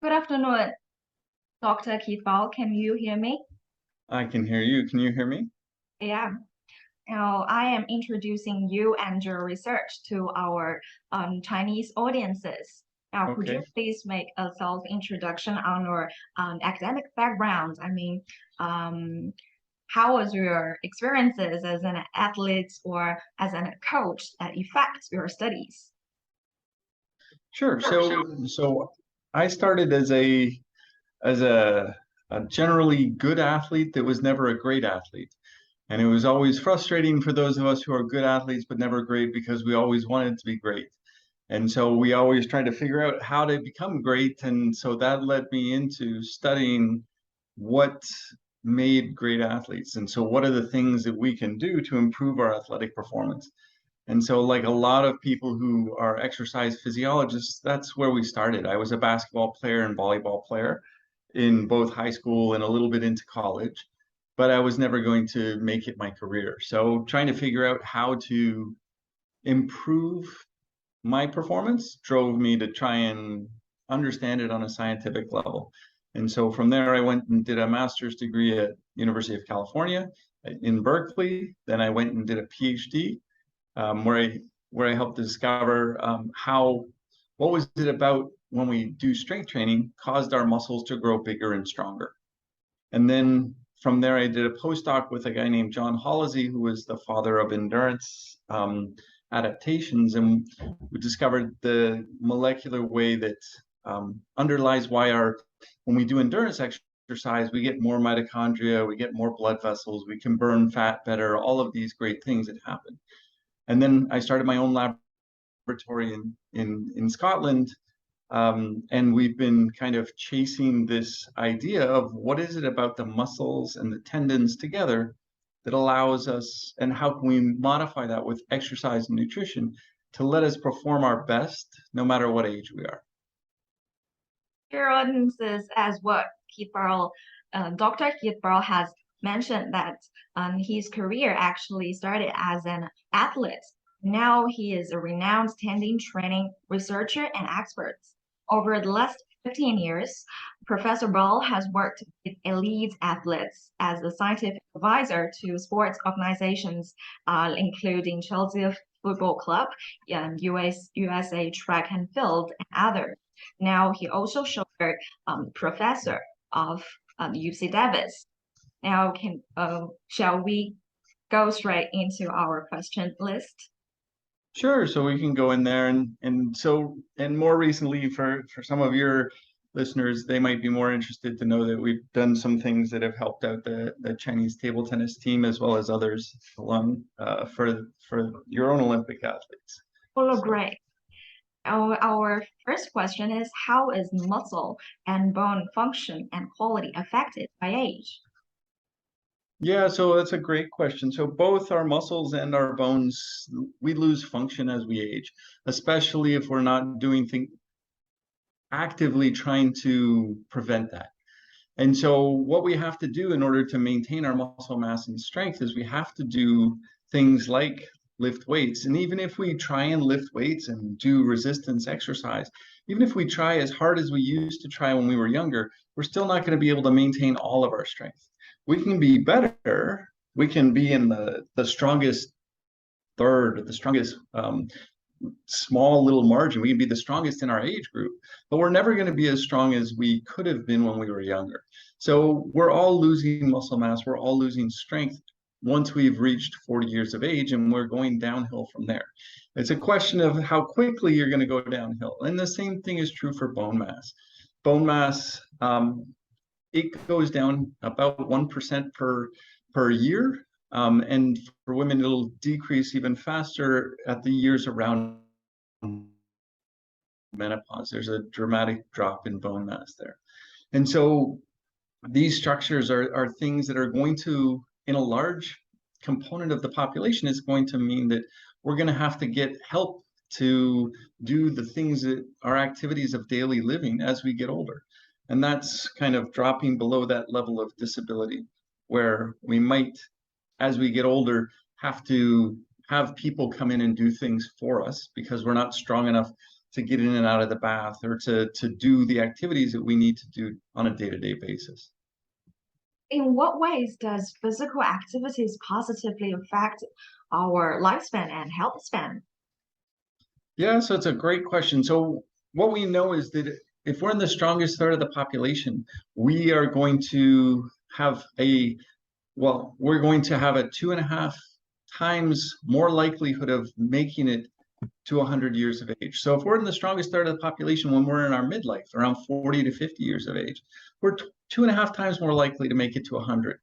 Good afternoon, Dr. Keith Baar. Can you hear me? I can hear you. Can you hear me? Yeah. Now, I am introducing you and your research to our Chinese audiences. Now, could you Okay. please make a self-introduction on your academic background? How was your experiences as an athlete or as a coach that affect your studies? Sure. So I started as a generally good athlete that was never a great athlete. And it was always frustrating for those of us who are good athletes but never great because we always wanted to be great. And so we always tried to figure out how to become great. And so that led me into studying what made great athletes. And so what are the things that we can do to improve our athletic performance? And so, like a lot of people who are exercise physiologists, that's where we started. I was a basketball player and volleyball player in both high school and a little bit into college, but I was never going to make it my career. So, trying to figure out how to improve my performance drove me to try and understand it on a scientific level. And so from there, I went and did a master's degree at University of California in Berkeley. Then I went and did a PhD where I helped discover how what was it about when we do strength training caused our muscles to grow bigger and stronger. And then from there, I did a postdoc with a guy named John Hollisey, who was the father of endurance adaptations, and we discovered the molecular way that underlies why our when we do endurance exercise, we get more mitochondria, we get more blood vessels, we can burn fat better, all of these great things that happen. And then I started my own laboratory in Scotland. And we've been kind of chasing this idea of what is it about the muscles and the tendons together that allows us, and how can we modify that with exercise and nutrition to let us perform our best no matter what age we are. Your audiences as what Dr. Keith Baar has mentioned that his career actually started as an athlete. Now he is a renowned tendon training researcher and expert. Over the last 15 years, Professor Baar has worked with elite athletes as a scientific advisor to sports organizations, including Chelsea Football Club, USA Track and Field, and others. Now he also showed professor of UC Davis. Now shall we go straight into our question list? Sure, so we can go in there and more recently for some of your listeners, they might be more interested to know that we've done some things that have helped out the Chinese table tennis team as well as others along for your own Olympic athletes. Oh, So great. Our first question is, how is muscle and bone function and quality affected by age? yeah, so that's a great question. So both our muscles and our bones, we lose function as we age, especially if we're not doing things actively trying to prevent that. And so what we have to do in order to maintain our muscle mass and strength is we have to do things like lift weights. And even if we try and lift weights and do resistance exercise, even if we try as hard as we used to try when we were younger, we're still not going to be able to maintain all of our strength. We can be better. We can be in the strongest third, the strongest small little margin. We can be the strongest in our age group, but we're never going to be as strong as we could have been when we were younger. So we're all losing muscle mass. We're all losing strength once we've reached 40 years of age, and we're going downhill from there. It's a question of how quickly you're going to go downhill. And the same thing is true for bone mass. Bone mass, it goes down about 1% per year. And for women, it'll decrease even faster at the years around menopause. There's a dramatic drop in bone mass there. And so these structures are things that are going to, in a large component of the population, is going to mean that we're going to have to get help to do the things that are activities of daily living as we get older. And that's kind of dropping below that level of disability where we might, as we get older, have to have people come in and do things for us because we're not strong enough to get in and out of the bath or to do the activities that we need to do on a day-to-day basis. In what ways does physical activities positively affect our lifespan and health span? Yeah, so it's a great question. So what we know is that if we're in the strongest third of the population, we are going to have we're going to have a 2.5 times more likelihood of making it to 100 years of age. So if we're in the strongest third of the population when we're in our midlife, around 40 to 50 years of age, we're 2.5 times more likely to make it to 100.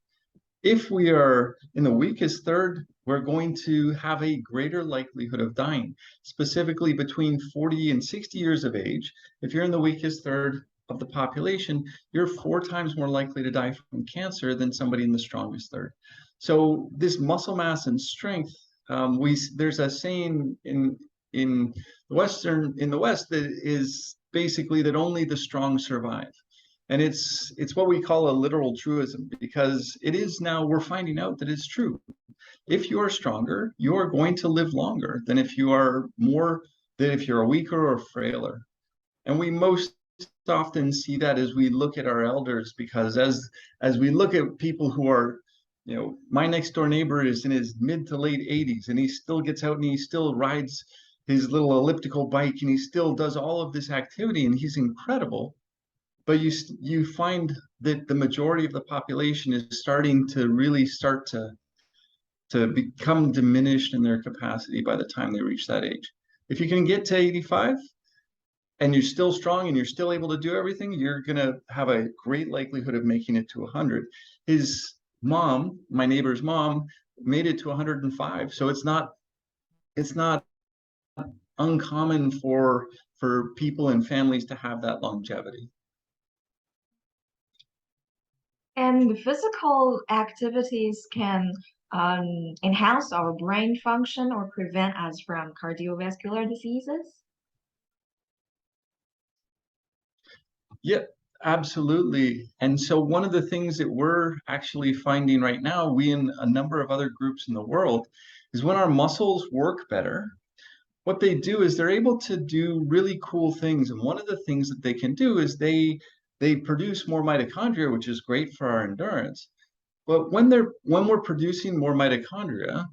If we are in the weakest third, we're going to have a greater likelihood of dying, specifically between 40 and 60 years of age. If you're in the weakest third of the population, you're 4 times more likely to die from cancer than somebody in the strongest third. So this muscle mass and strength, there's a saying in the West that is basically that only the strong survive. And it's what we call a literal truism, because it is now we're finding out that it's true. If you are stronger, you are going to live longer than if you're a weaker or frailer. And we most often see that as we look at our elders, because as we look at people who are, my next door neighbor is in his mid to late 80s and he still gets out and he still rides his little elliptical bike and he still does all of this activity and he's incredible. But you find that the majority of the population is starting to become diminished in their capacity by the time they reach that age. If you can get to 85 and you're still strong and you're still able to do everything, you're going to have a great likelihood of making it to 100. His mom, my neighbor's mom, made it to 105. So it's not uncommon for people and families to have that longevity. And physical activities can enhance our brain function or prevent us from cardiovascular diseases. Yeah, absolutely. And so one of the things that we're actually finding right now, we and a number of other groups in the world, is when our muscles work better, what they do is they're able to do really cool things. And one of the things that they can do is they produce more mitochondria, which is great for our endurance. But when we're producing more mitochondria,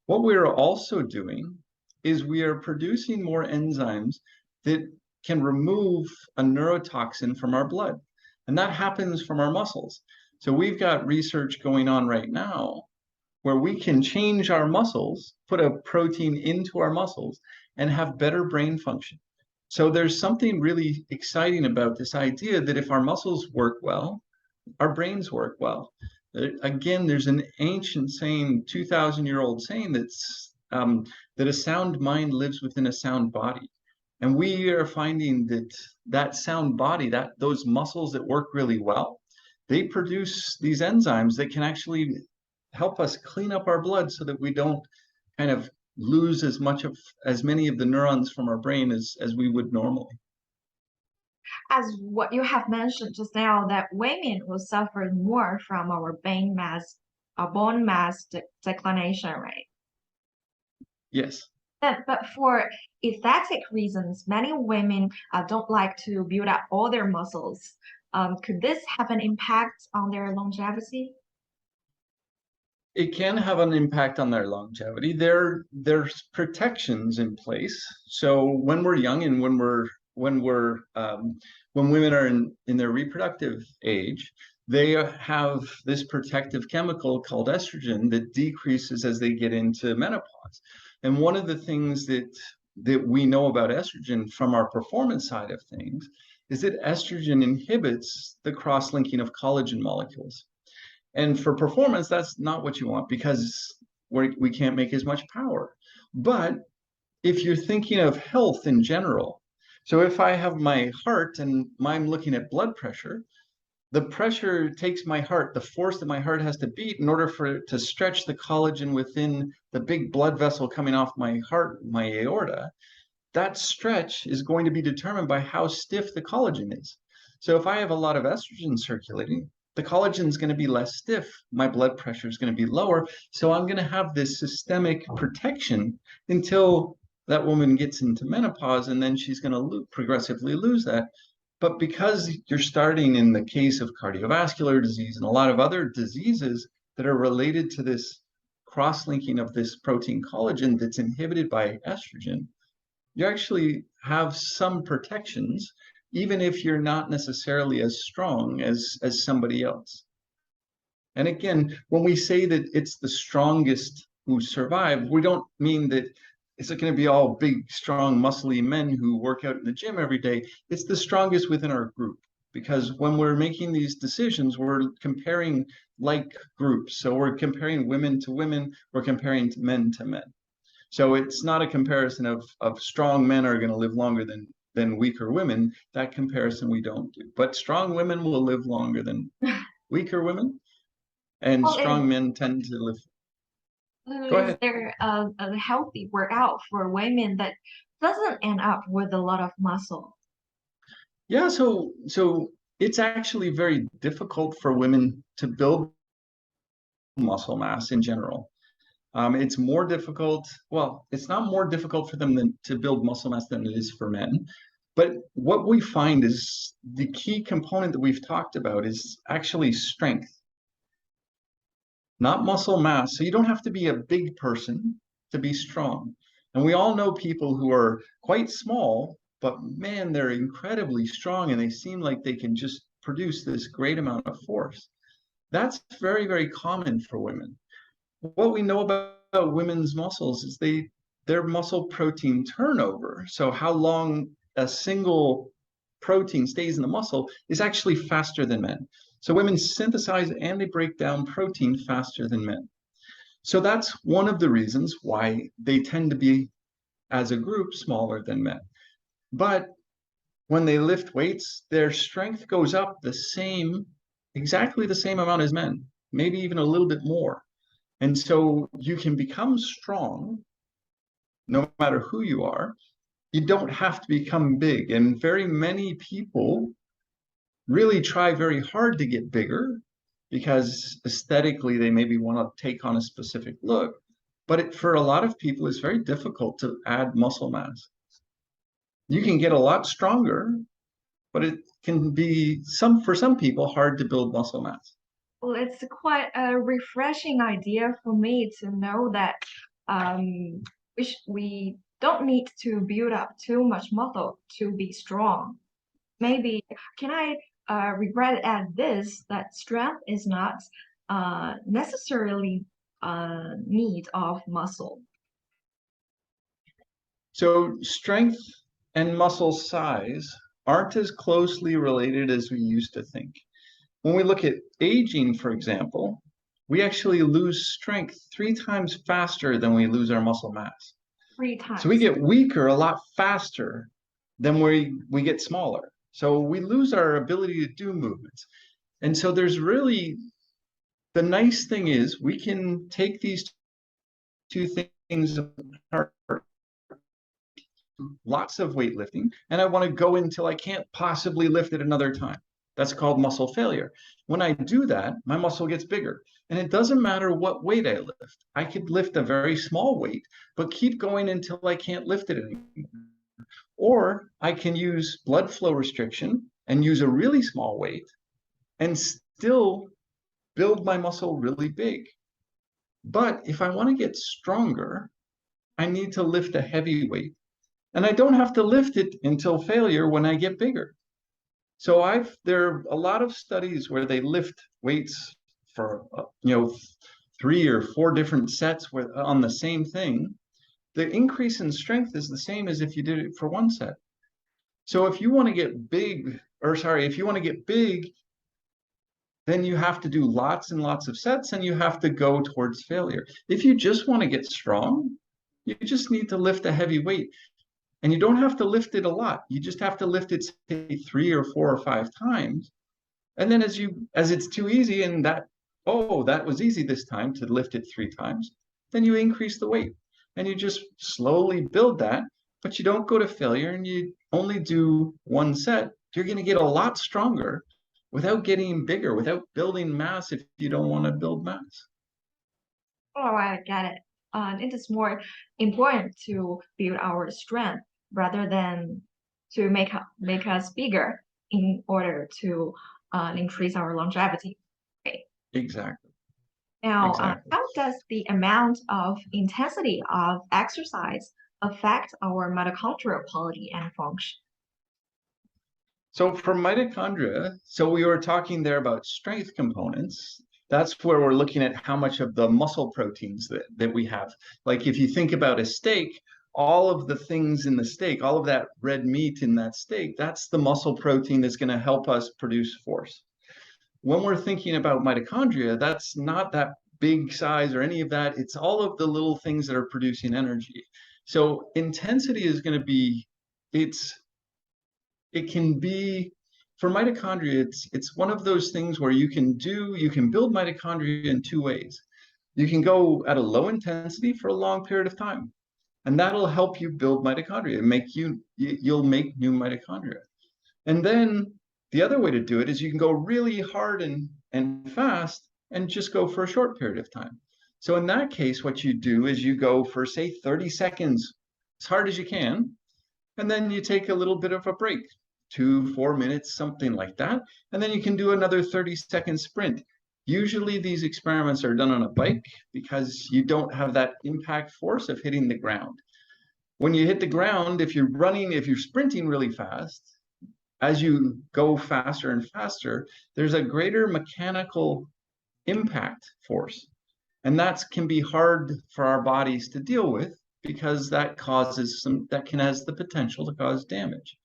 what we are also doing is we are producing more enzymes that can remove a neurotoxin from our blood. And that happens from our muscles. So we've got research going on right now where we can change our muscles, put a protein into our muscles, and have better brain function. So there's something really exciting about this idea that if our muscles work well, our brains work well. Again, there's an ancient saying, 2,000-year-old saying that a sound mind lives within a sound body. And we are finding that sound body, those muscles that work really well, they produce these enzymes that can actually help us clean up our blood so that we don't kind of lose as many of the neurons from our brain as we would normally. As what you have mentioned just now, that women will suffer more from our bone mass declination, right? Yes. But for aesthetic reasons, many women don't like to build up all their muscles. Could this have an impact on their longevity? It can have an impact on their longevity. There's protections in place. So when we're young and when women are in their reproductive age, they have this protective chemical called estrogen that decreases as they get into menopause. And one of the things that we know about estrogen from our performance side of things is that estrogen inhibits the cross-linking of collagen molecules. And for performance, that's not what you want because we can't make as much power. But if you're thinking of health in general, so if I have my heart and I'm looking at blood pressure, the pressure takes my heart, the force that my heart has to beat in order for it to stretch the collagen within the big blood vessel coming off my heart, my aorta. That stretch is going to be determined by how stiff the collagen is. So if I have a lot of estrogen circulating, the collagen is going to be less stiff. My blood pressure is going to be lower. So I'm going to have this systemic protection until that woman gets into menopause and then she's going to progressively lose that. But because you're starting in the case of cardiovascular disease and a lot of other diseases that are related to this cross-linking of this protein collagen that's inhibited by estrogen, you actually have some protections, even if you're not necessarily as strong as somebody else. And again, when we say that it's the strongest who survive, we don't mean that it's not going to be all big, strong, muscly men who work out in the gym every day. It's the strongest within our group. Because when we're making these decisions, we're comparing like groups. So we're comparing women to women, we're comparing men to men. So it's not a comparison of strong men are going to live longer than weaker women. That comparison we don't do. But strong women will live longer than weaker women, and Well, strong men tend to live. Go is ahead. there a healthy workout for women that doesn't end up with a lot of muscle? Yeah, so it's actually very difficult for women to build muscle mass in general. It's more difficult. Well, it's not more difficult for them than to build muscle mass than it is for men. But what we find is the key component that we've talked about is actually strength, not muscle mass. So you don't have to be a big person to be strong. And we all know people who are quite small, but man, they're incredibly strong and they seem like they can just produce this great amount of force. That's very, very common for women. What we know about women's muscles is their muscle protein turnover. So how long a single protein stays in the muscle is actually faster than men. So women synthesize and they break down protein faster than men. So that's one of the reasons why they tend to be, as a group, smaller than men. But when they lift weights, their strength goes up exactly the same amount as men, maybe even a little bit more. And so you can become strong no matter who you are. You don't have to become big. And very many people really try very hard to get bigger because aesthetically they maybe want to take on a specific look. But for a lot of people, it's very difficult to add muscle mass. You can get a lot stronger, but it can be for some people hard to build muscle mass. Well, it's quite a refreshing idea for me to know that we don't need to build up too much muscle to be strong. Maybe can I regret add this that strength is not necessarily need of muscle. So strength and muscle size aren't as closely related as we used to think. When we look at aging, for example, we actually lose strength 3 times faster than we lose our muscle mass. Three So we times. get weaker a lot faster than we get smaller. So we lose our ability to do movements. And so there's really the nice thing is we can take these two things apart, lots of weightlifting, and I want to go until I can't possibly lift it another time. That's called muscle failure. When I do that, my muscle gets bigger. And it doesn't matter what weight I lift. I could lift a very small weight, but keep going until I can't lift it anymore. Or I can use blood flow restriction and use a really small weight and still build my muscle really big. But if I want to get stronger, I need to lift a heavy weight. And I don't have to lift it until failure when I get bigger. So there are a lot of studies where they lift weights for 3 or 4 different sets on the same thing. The increase in strength is the same as if you did it for one set. So if you want to get big, if you want to get big, then you have to do lots and lots of sets and you have to go towards failure. If you just want to get strong, you just need to lift a heavy weight. And you don't have to lift it a lot. You just have to lift it, say, 3 or 4 or 5 times. And then as it's too easy and that was easy this time to lift it 3 times, then you increase the weight and you just slowly build that, but you don't go to failure and you only do one set. You're going to get a lot stronger without getting bigger, without building mass if you don't want to build mass. Oh, I get it. it is more important to build our strength rather than to make us bigger in order to increase our longevity. Okay. Exactly. Now, Exactly. how does the amount of intensity of exercise affect our mitochondrial quality and function? So for mitochondria, so we were talking there about strength components. That's where we're looking at how much of the muscle proteins that we have. Like if you think about a steak, all of the things in the steak, all of that red meat in that steak, that's the muscle protein that's going to help us produce force. When we're thinking about mitochondria, that's not that big size or any of that. It's all of the little things that are producing energy. So intensity is going to be, it can be for mitochondria, it's one of those things where you can build mitochondria in two ways. You can go at a low intensity for a long period of time, and that'll help you build mitochondria and you'll make new mitochondria. And then the other way to do it is you can go really hard and fast and just go for a short period of time. So in that case, what you do is you go for, say, 30 seconds as hard as you can, and then you take a little bit of a break, 4 minutes, something like that. And then you can do another 30-second sprint. Usually these experiments are done on a bike because you don't have that impact force of hitting the ground. When you hit the ground, if you're sprinting really fast, as you go faster and faster, there's a greater mechanical impact force. And that can be hard for our bodies to deal with because that has the potential to cause damage.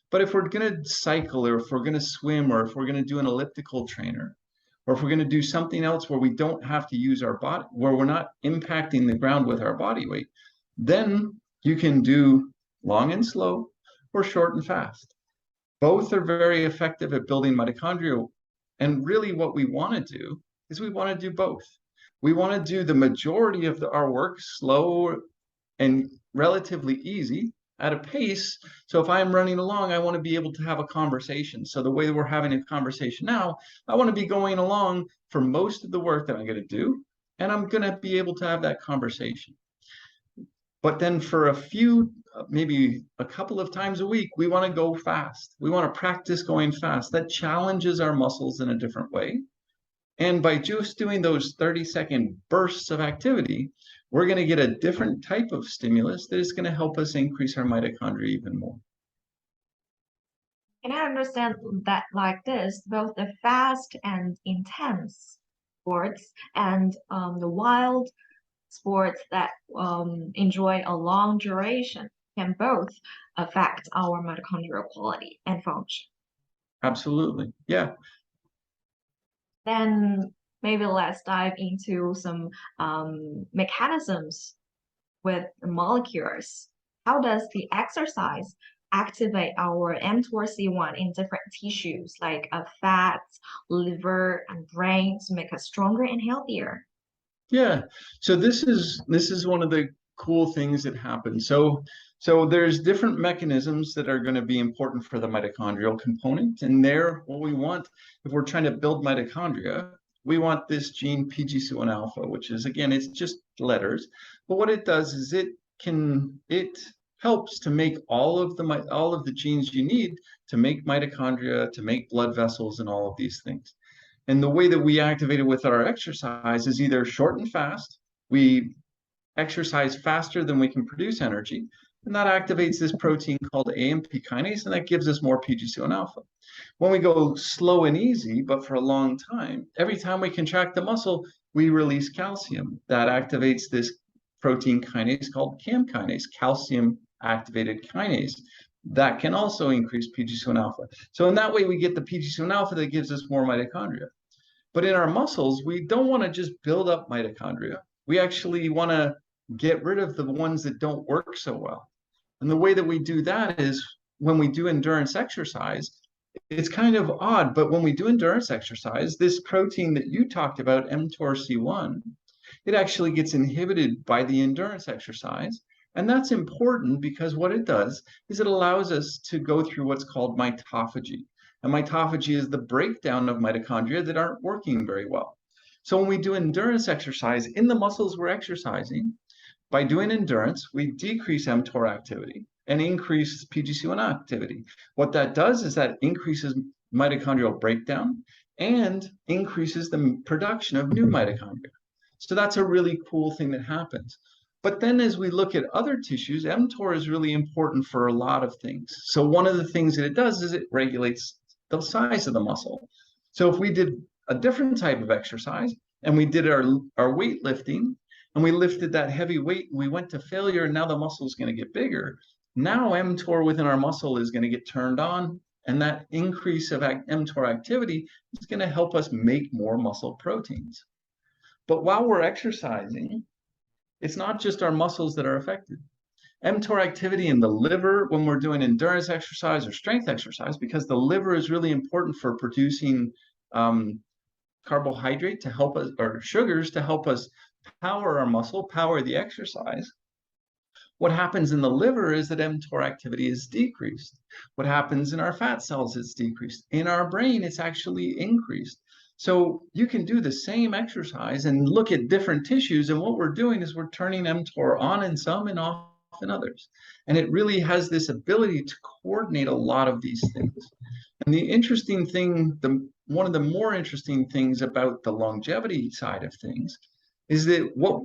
But if we're going to cycle, or if we're going to swim, or if we're going to do an elliptical trainer, or if we're going to do something else where we don't have to use our body, where we're not impacting the ground with our body weight, then you can do long and slow or short and fast. Both are very effective at building mitochondria. And really what we want to do is we want to do both. We want to do the majority of our work slow and relatively easy at a pace. So if I'm running along, I want to be able to have a conversation. So the way that we're having a conversation now, I want to be going along for most of the work that I'm going to do, and I'm going to be able to have that conversation. But then for maybe a couple of times a week, we want to go fast. We want to practice going fast. That challenges our muscles in a different way. And by just doing those 30-second bursts of activity, we're going to get a different type of stimulus that is going to help us increase our mitochondria even more. Can I understand that like this, both the fast and intense sports and the wild sports that enjoy a long duration can both affect our mitochondrial quality and function? Absolutely. Yeah. Then maybe let's dive into some mechanisms with molecules. How does the exercise activate our mTORC1 in different tissues like fats, liver, and brain to make us stronger and healthier? Yeah. So this is one of the cool things that happen. So there's different mechanisms that are going to be important for the mitochondrial component. And what we want, if we're trying to build mitochondria, we want this gene PGC1 alpha, which is, again, it's just letters. But what it does is it helps to make all of the genes you need to make mitochondria, to make blood vessels, and all of these things. And the way that we activate it with our exercise is either short and fast. We exercise faster than we can produce energy, and that activates this protein called AMP kinase, and that gives us more PGC1 alpha. When we go slow and easy, but for a long time, every time we contract the muscle, we release calcium. That activates this protein kinase called CAM kinase, calcium activated kinase. That can also increase PGC1 alpha. So in that way, we get the PGC1 alpha that gives us more mitochondria. But in our muscles, we don't want to just build up mitochondria. We actually want to get rid of the ones that don't work so well. And the way that we do that is when we do endurance exercise. It's kind of odd, but when we do endurance exercise, this protein that you talked about, mTORC1, it actually gets inhibited by the endurance exercise. And that's important because what it does is it allows us to go through what's called mitophagy. And mitophagy is the breakdown of mitochondria that aren't working very well. So when we do endurance exercise in the muscles we're exercising, By doing endurance, we decrease mTOR activity and increase PGC1 activity. What that does is that increases mitochondrial breakdown and increases the production of new mitochondria. So that's a really cool thing that happens. But then as we look at other tissues, mTOR is really important for a lot of things. So one of the things that it does is it regulates the size of the muscle. So if we did a different type of exercise and we did our weightlifting and we lifted that heavy weight and we went to failure and now the muscle is going to get bigger, now mTOR within our muscle is going to get turned on, and that increase of mTOR activity is going to help us make more muscle proteins. But while we're exercising, it's not just our muscles that are affected. mTOR activity in the liver when we're doing endurance exercise or strength exercise, because the liver is really important for producing carbohydrate to help us, or sugars to help us power our muscle, power the exercise. What happens in the liver is that mTOR activity is decreased. What happens in our fat cells is decreased. In our brain, it's actually increased. So you can do the same exercise and look at different tissues, and what we're doing is we're turning mTOR on in some and off in others. And it really has this ability to coordinate a lot of these things. And the interesting thing, one of the more interesting things about the longevity side of things is that what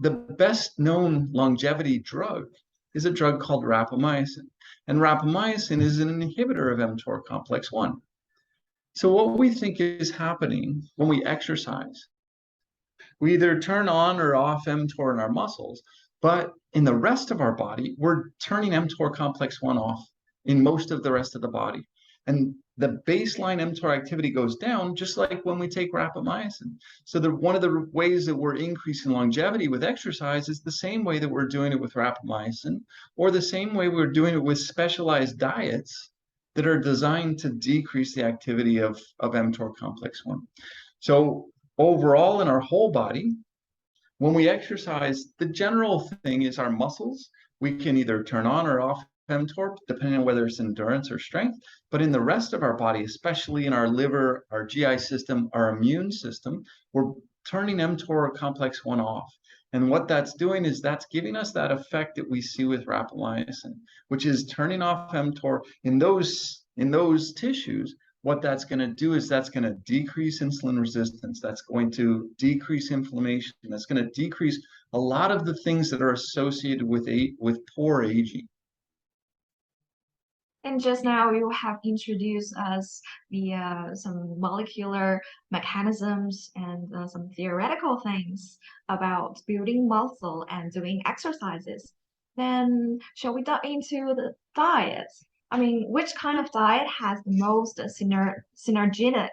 the best known longevity drug is a drug called rapamycin. And rapamycin is an inhibitor of mTOR complex 1. So what we think is happening when we exercise, we either turn on or off mTOR in our muscles, but in the rest of our body, we're turning mTOR complex 1 off in most of the rest of the body. And the baseline mTOR activity goes down, just like when we take rapamycin. So one of the ways that we're increasing longevity with exercise is the same way that we're doing it with rapamycin, or the same way we're doing it with specialized diets that are designed to decrease the activity of mTOR complex 1. So overall, in our whole body, when we exercise, the general thing is our muscles, we can either turn on or off mTOR, depending on whether it's endurance or strength. But in the rest of our body, especially in our liver, our GI system, our immune system, we're turning mTOR complex 1 off. And what that's doing is that's giving us that effect that we see with rapamycin, which is turning off mTOR in those tissues. What that's going to do is that's going to decrease insulin resistance. That's going to decrease inflammation. That's going to decrease a lot of the things that are associated with poor aging. And just now you have introduced us the some molecular mechanisms and some theoretical things about building muscle and doing exercises. Then shall we dive into the diet? I mean, which kind of diet has the most synergistic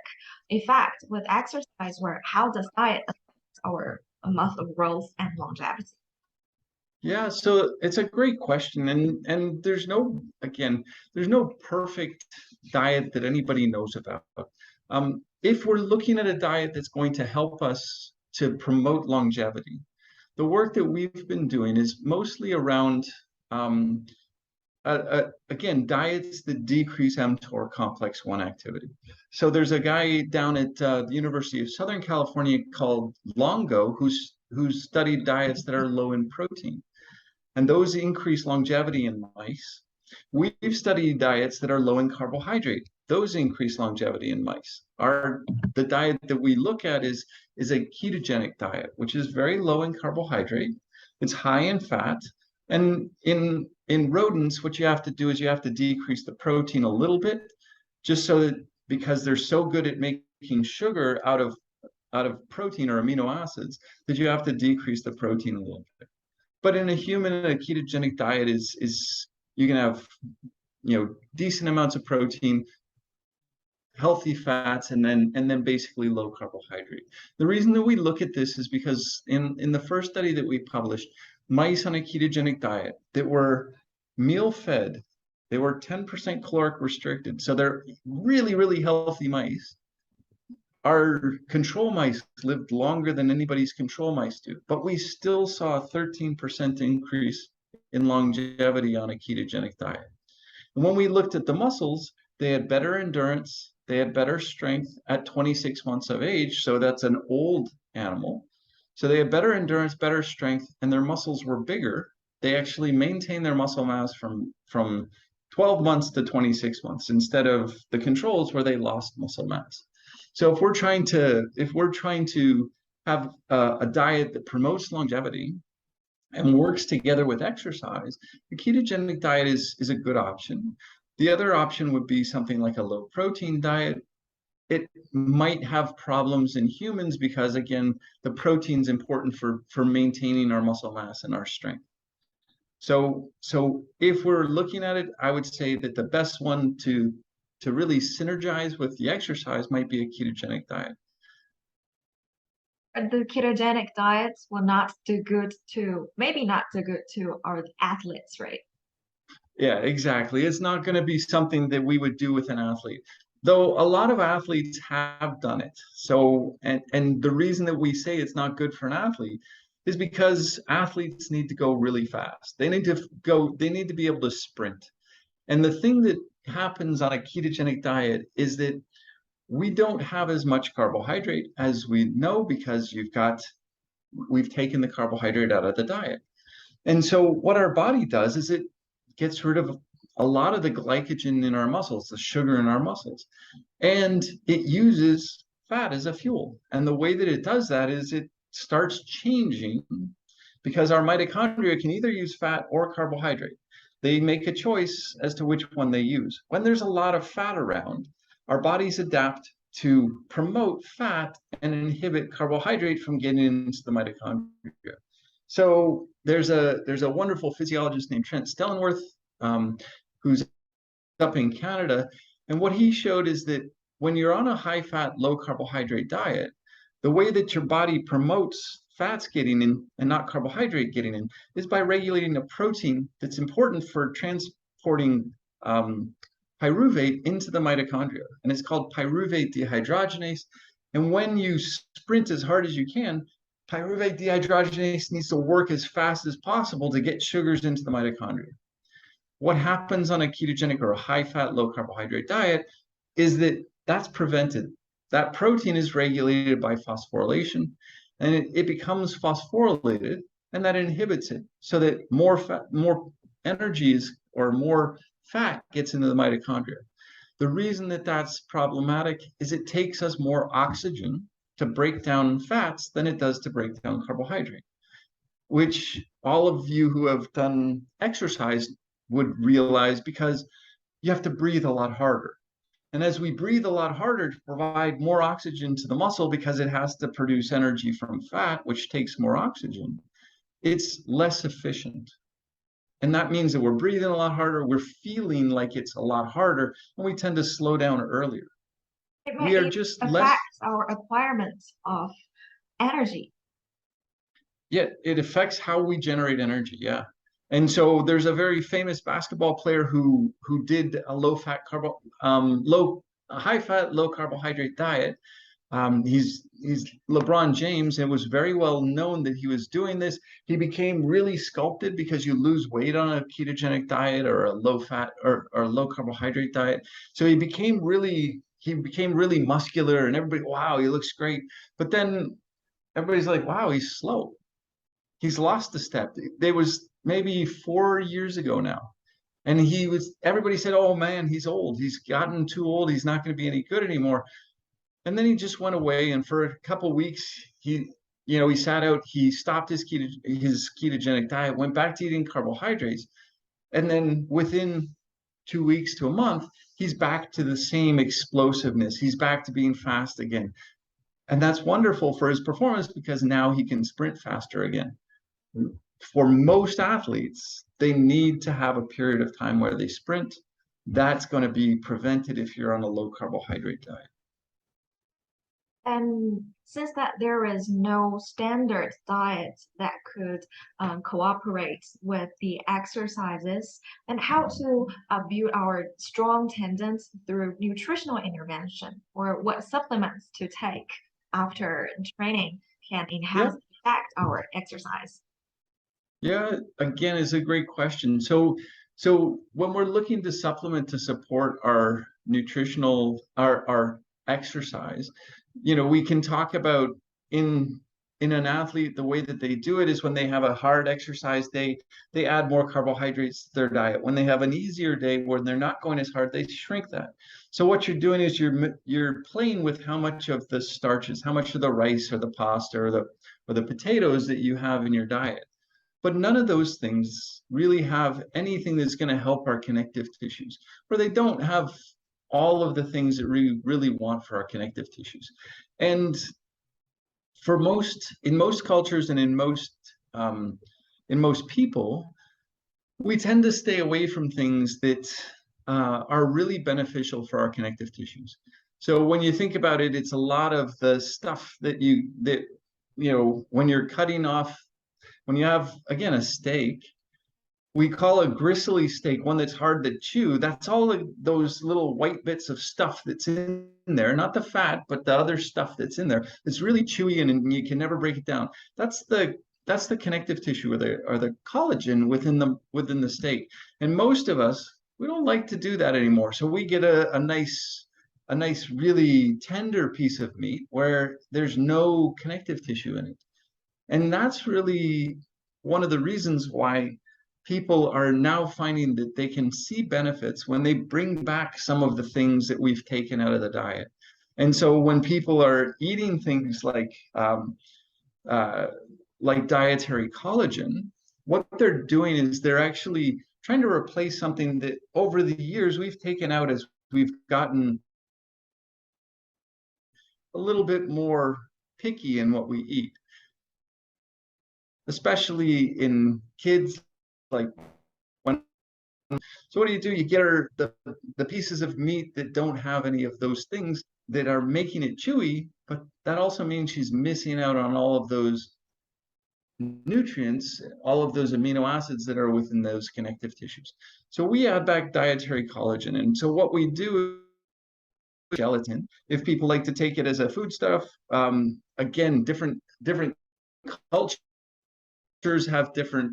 effect with exercise, or how does diet affect our muscle growth and longevity? Yeah, so it's a great question, and there's no perfect diet that anybody knows about. If we're looking at a diet that's going to help us to promote longevity, the work that we've been doing is mostly around again, diets that decrease mTOR complex 1 activity. So there's a guy down at the University of Southern California called Longo who's studied diets that are low in protein, and those increase longevity in mice. We've studied diets that are low in carbohydrate. Those increase longevity in mice. The diet that we look at is a ketogenic diet, which is very low in carbohydrate. It's high in fat. And in rodents, what you have to do is you have to decrease the protein a little bit, just so that because they're so good at making sugar out of protein or amino acids, that you have to decrease the protein a little bit. But in a human, a ketogenic diet is you can have decent amounts of protein, healthy fats, and then basically low carbohydrate. The reason that we look at this is because in the first study that we published, mice on a ketogenic diet that were meal fed, they were 10% caloric restricted, so they're really, really healthy mice. Our control mice lived longer than anybody's control mice do, but we still saw a 13% increase in longevity on a ketogenic diet. And when we looked at the muscles, they had better endurance, they had better strength at 26 months of age, so that's an old animal. So they had better endurance, better strength, and their muscles were bigger. They actually maintained their muscle mass from 12 months to 26 months instead of the controls where they lost muscle mass. So if we're trying to have a diet that promotes longevity and works together with exercise, the ketogenic diet is a good option. The other option would be something like a low protein diet. It might have problems in humans because, again, the protein's important for maintaining our muscle mass and our strength. So if we're looking at it, I would say that the best one to really synergize with the exercise might be a ketogenic diet. The ketogenic diets will not do good to, maybe not do good to our athletes, right? Yeah, exactly. It's not going to be something that we would do with an athlete, though a lot of athletes have done it. So, and the reason that we say it's not good for an athlete is because athletes need to go really fast. They need to be able to sprint. And the thing that happens on a ketogenic diet is that we don't have as much carbohydrate as we know because we've taken the carbohydrate out of the diet. And so what our body does is it gets rid of a lot of the glycogen in our muscles, the sugar in our muscles, and it uses fat as a fuel. And the way that it does that is it starts changing because our mitochondria can either use fat or carbohydrate. They make a choice as to which one they use. When there's a lot of fat around, our bodies adapt to promote fat and inhibit carbohydrate from getting into the mitochondria. So there's a wonderful physiologist named Trent Stellenworth, who's up in Canada, and what he showed is that when you're on a high-fat, low-carbohydrate diet, the way that your body promotes fats getting in and not carbohydrate getting in is by regulating a protein that's important for transporting pyruvate into the mitochondria, and it's called pyruvate dehydrogenase. And when you sprint as hard as you can, pyruvate dehydrogenase needs to work as fast as possible to get sugars into the mitochondria. What happens on a ketogenic or a high-fat, low-carbohydrate diet is that that's prevented. That protein is regulated by phosphorylation, and it becomes phosphorylated, and that inhibits it so that more energies or more fat gets into the mitochondria. The reason that that's problematic is it takes us more oxygen to break down fats than it does to break down carbohydrate, which all of you who have done exercise would realize because you have to breathe a lot harder. And as we breathe a lot harder to provide more oxygen to the muscle because it has to produce energy from fat, which takes more oxygen, it's less efficient. And that means that we're breathing a lot harder, we're feeling like it's a lot harder, and we tend to slow down earlier. We are It just less, affects our requirements of energy. yeah, it affects how we generate energy. Yeah. And so there's a very famous basketball player who did a high fat, low carbohydrate diet. He's LeBron James, and it was very well known that he was doing this. He became really sculpted because you lose weight on a ketogenic diet or a low fat or low carbohydrate diet. So he became really muscular, and everybody, wow, he looks great. But then everybody's like, wow, he's slow. He's lost a step. There was maybe 4 years ago now. And everybody said, oh man, he's old. He's gotten too old. He's not going to be any good anymore. And then he just went away. And for a couple of weeks, he sat out, he stopped his ketogenic diet, went back to eating carbohydrates. And then within 2 weeks to a month, he's back to the same explosiveness. He's back to being fast again. And that's wonderful for his performance because now he can sprint faster again. For most athletes, they need to have a period of time where they sprint. That's going to be prevented if you're on a low carbohydrate diet. And since that there is no standard diet that could cooperate with the exercises and how to build our strong tendons through nutritional intervention or what supplements to take after training can enhance effect our exercise. Yeah, again, it's a great question. So when we're looking to supplement to support our nutritional, our exercise, we can talk about in in an athlete, the way that they do it is when they have a hard exercise day, they add more carbohydrates to their diet. When they have an easier day where they're not going as hard, they shrink that. So what you're doing is you're playing with how much of the starches, how much of the rice or the pasta or the potatoes that you have in your diet. But none of those things really have anything that's going to help our connective tissues, or they don't have all of the things that we really want for our connective tissues. And for in most cultures and in most people, we tend to stay away from things that are really beneficial for our connective tissues. So when you think about it, it's a lot of the stuff that when you're cutting off, when you have, again, a steak, we call a gristly steak one that's hard to chew. That's all of those little white bits of stuff that's in there, not the fat, but the other stuff that's in there. It's really chewy and you can never break it down. That's the connective tissue or the collagen within the steak. And most of us, we don't like to do that anymore. So we get a nice really tender piece of meat where there's no connective tissue in it. And that's really one of the reasons why people are now finding that they can see benefits when they bring back some of the things that we've taken out of the diet. And so when people are eating things like dietary collagen, what they're doing is they're actually trying to replace something that over the years we've taken out as we've gotten a little bit more picky in what we eat, especially in kids. Like when, so what do? You get her the pieces of meat that don't have any of those things that are making it chewy, but that also means she's missing out on all of those nutrients, all of those amino acids that are within those connective tissues. So we add back dietary collagen. And so what we do is gelatin, if people like to take it as a foodstuff, again, different cultures have different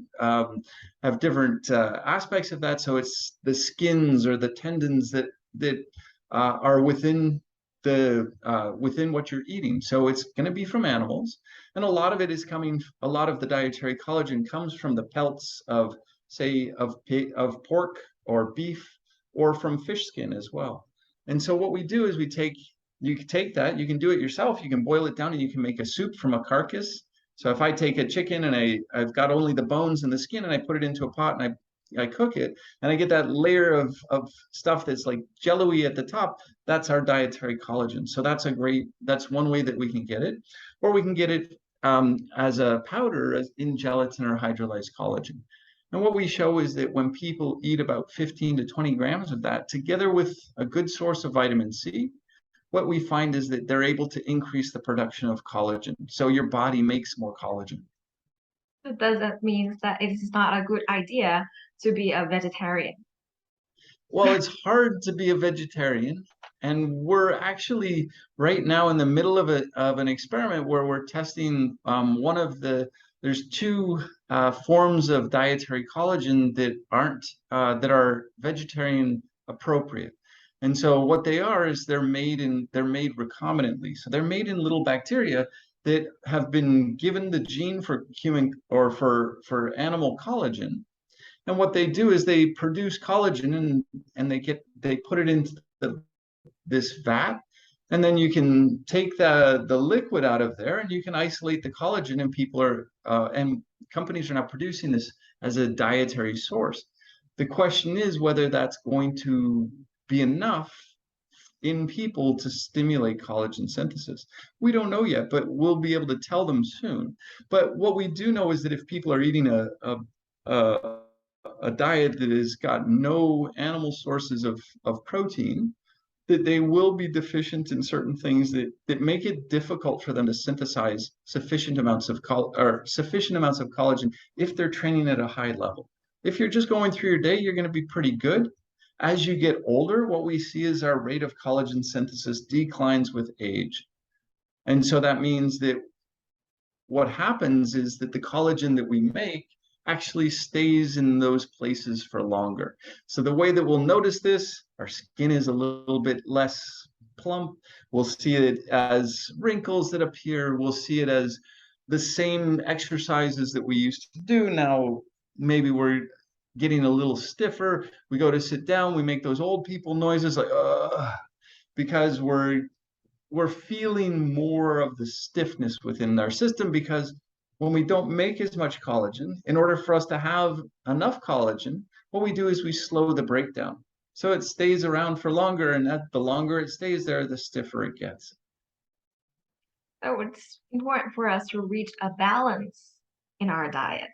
aspects of that. So it's the skins or the tendons that are within what you're eating. So it's going to be from animals, and a lot of it is coming. A lot of the dietary collagen comes from the pelts of, say, of pork or beef, or from fish skin as well. And so what we do is you can take that, you can do it yourself, you can boil it down, and you can make a soup from a carcass. So if I take a chicken and I've got only the bones and the skin, and I put it into a pot and I cook it, and I get that layer of stuff that's like jello-y at the top, that's our dietary collagen. So that's one way that we can get it. Or we can get it as a powder in gelatin or hydrolyzed collagen. And what we show is that when people eat about 15 to 20 grams of that, together with a good source of vitamin C, what we find is that they're able to increase the production of collagen. So your body makes more collagen. Does that mean that it is not a good idea to be a vegetarian? Well, it's hard to be a vegetarian, and we're actually right now in the middle of an experiment where we're testing there's two forms of dietary collagen that are vegetarian appropriate. And so what they are is they're made recombinantly. So they're made in little bacteria that have been given the gene for human or for animal collagen. And what they do is they produce collagen and they put it into this vat, and then you can take the liquid out of there and you can isolate the collagen, and and companies are now producing this as a dietary source. The question is whether that's going to be enough in people to stimulate collagen synthesis. We don't know yet, but we'll be able to tell them soon. But what we do know is that if people are eating a diet that has got no animal sources of protein, that they will be deficient in certain things that make it difficult for them to synthesize sufficient amounts of collagen if they're training at a high level. If you're just going through your day, you're going to be pretty good. As you get older, what we see is our rate of collagen synthesis declines with age. And so that means that what happens is that the collagen that we make actually stays in those places for longer. So the way that we'll notice this, our skin is a little bit less plump. We'll see it as wrinkles that appear. We'll see it as the same exercises that we used to do. Now, maybe we're getting a little stiffer. We go to sit down, we make those old people noises like, because we're feeling more of the stiffness within our system, because when we don't make as much collagen, in order for us to have enough collagen, what we do is we slow the breakdown. So it stays around for longer, and the longer it stays there, the stiffer it gets. So it's important for us to reach a balance in our diet.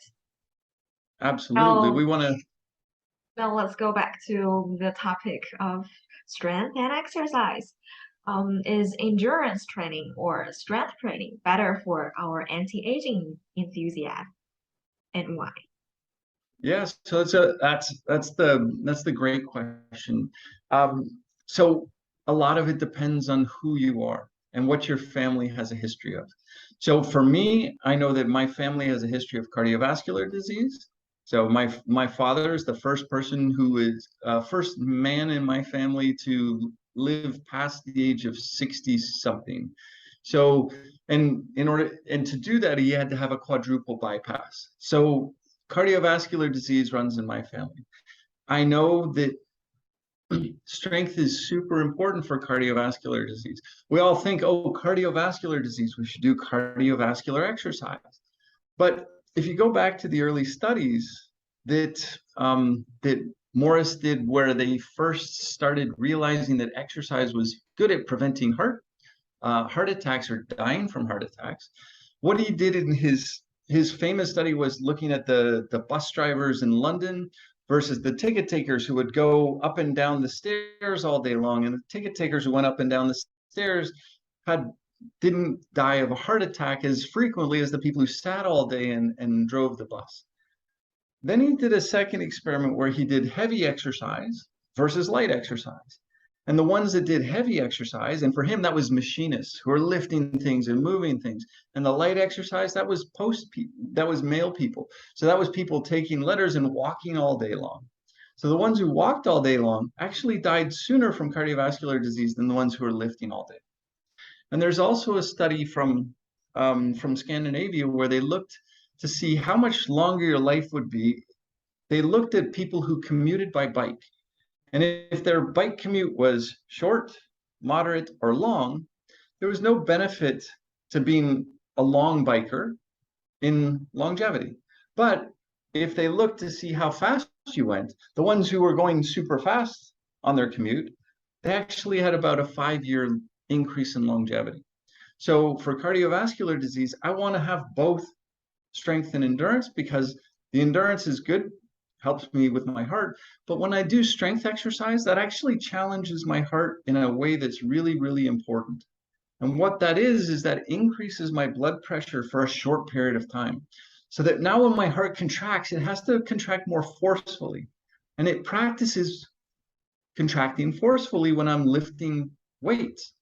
Absolutely. Now, We want to. now let's go back to the topic of strength and exercise. Is endurance training or strength training better for our anti-aging enthusiast, and why? Yes, so that's the great question. So a lot of it depends on who you are and what your family has a history of. So for me, I know that my family has a history of cardiovascular disease. So my father is the first person who is first man in my family to live past the age of 60 something. So and to do that, he had to have a quadruple bypass. So cardiovascular disease runs in my family. I know that strength is super important for cardiovascular disease. We all think, oh, cardiovascular disease, we should do cardiovascular exercise. But if you go back to the early studies that Morris did, where they first started realizing that exercise was good at preventing heart attacks or dying from heart attacks, what he did in his famous study was looking at the bus drivers in London versus the ticket takers who would go up and down the stairs all day long, and the ticket takers who went up and down the stairs had didn't die of a heart attack as frequently as the people who sat all day and drove the bus. Then he did a second experiment where he did heavy exercise versus light exercise. And the ones that did heavy exercise, and for him, that was machinists who are lifting things and moving things. And the light exercise, that was male people. So that was people taking letters and walking all day long. So the ones who walked all day long actually died sooner from cardiovascular disease than the ones who were lifting all day. And there's also a study from Scandinavia where they looked to see how much longer your life would be. They looked at people who commuted by bike. And if their bike commute was short, moderate, or long, there was no benefit to being a long biker in longevity. But if they looked to see how fast you went, the ones who were going super fast on their commute, they actually had about a 5-year increase in longevity. So for cardiovascular disease, I want to have both strength and endurance, because the endurance is good, helps me with my heart. But when I do strength exercise, that actually challenges my heart in a way that's really, really important. And what that is that increases my blood pressure for a short period of time. So that now when my heart contracts, it has to contract more forcefully. And it practices contracting forcefully when I'm lifting weights.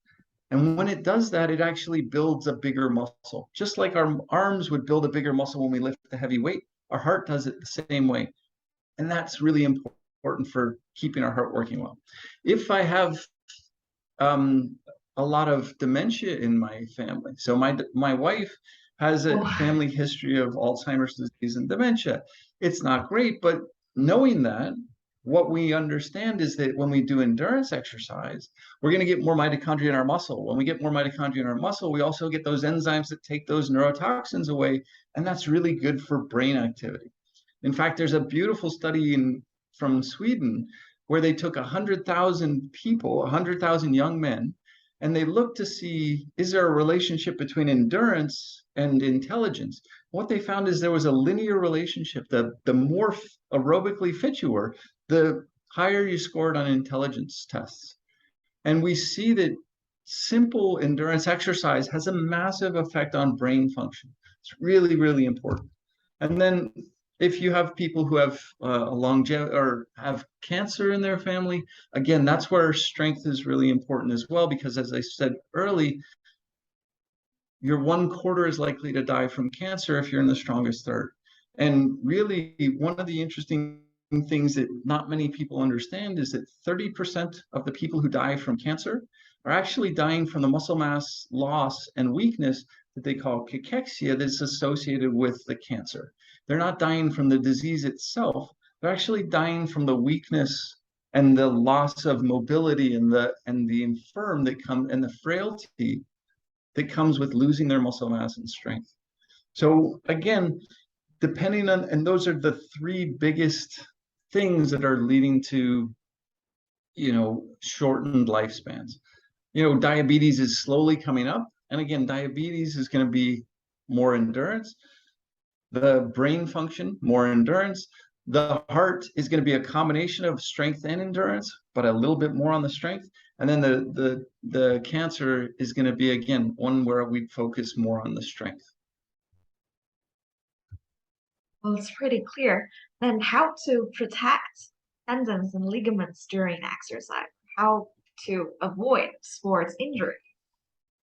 And when it does that, it actually builds a bigger muscle. Just like our arms would build a bigger muscle when we lift a heavy weight, our heart does it the same way. And that's really important for keeping our heart working well. If I have a lot of dementia in my family, so my wife has a family history of Alzheimer's disease and dementia. It's not great, but knowing that, what we understand is that when we do endurance exercise, we're going to get more mitochondria in our muscle. When we get more mitochondria in our muscle, we also get those enzymes that take those neurotoxins away, and that's really good for brain activity. In fact, there's a beautiful study from Sweden where they took 100,000 people, 100,000 young men, and they looked to see, is there a relationship between endurance and intelligence? What they found is there was a linear relationship. The more aerobically fit you were, the higher you scored on intelligence tests. And we see that simple endurance exercise has a massive effect on brain function. It's really, really important. And then if you have people who have a longevity or have cancer in their family, again, that's where strength is really important as well, because as I said early, your 1/4 is likely to die from cancer if you're in the strongest third. And really, one of the interesting things that not many people understand is that 30% of the people who die from cancer are actually dying from the muscle mass loss and weakness that they call cachexia that's associated with the cancer. They're not dying from the disease itself. They're actually dying from the weakness and the loss of mobility and the infirm that come and the frailty that comes with losing their muscle mass and strength. So again, depending on, and those are the three biggest things that are leading to, shortened lifespans. Diabetes is slowly coming up. And again, diabetes is going to be more endurance. The brain function, more endurance. The heart is going to be a combination of strength and endurance, but a little bit more on the strength. And then the cancer is going to be, again, one where we focus more on the strength. Well, it's pretty clear. Then how to protect tendons and ligaments during exercise? How to avoid sports injury?